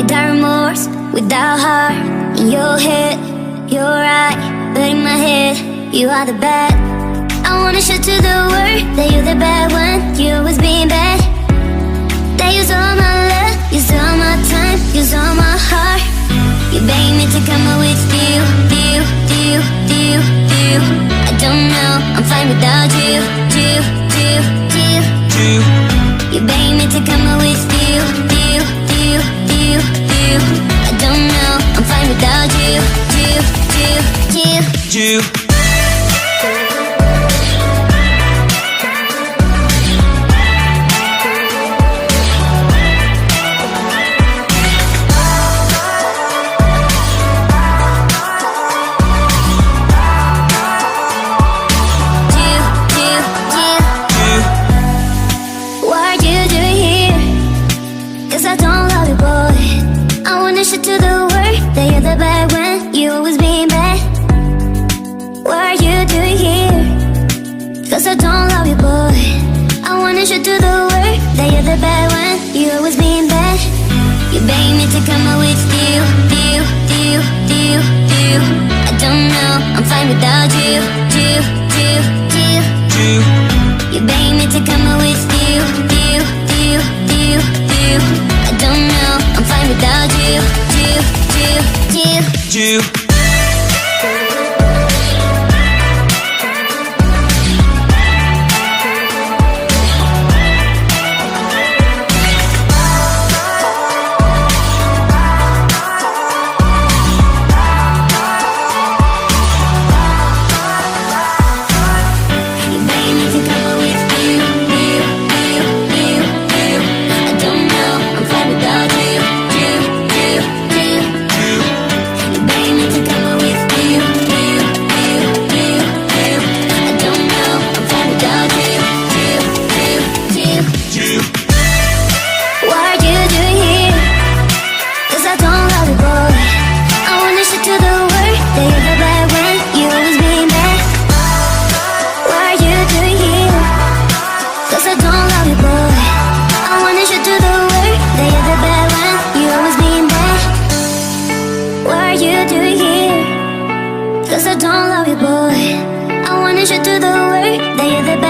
without remorse, without heart. In your head, you're right, but in my head, you are the bad. I wanna show to the world that you're the bad one. You always being bad. That use all my love, use all my time, use all my heart. You beg me to come out with you. I don't know, I'm fine without you. You beg me to come out with you. I don't know, I'm fine without you. To the world that you're the bad one. You always being bad. What are you doing here? Cause I don't love you, boy. I wanna show to the world that you're the bad one. You always being bad. You beg me to come out with you. I don't know, I'm fine without you. You beg me to come out with you. I don't know, I'm fine without you. Cause I don't love you, boy. I wanna show to the world that you're the best.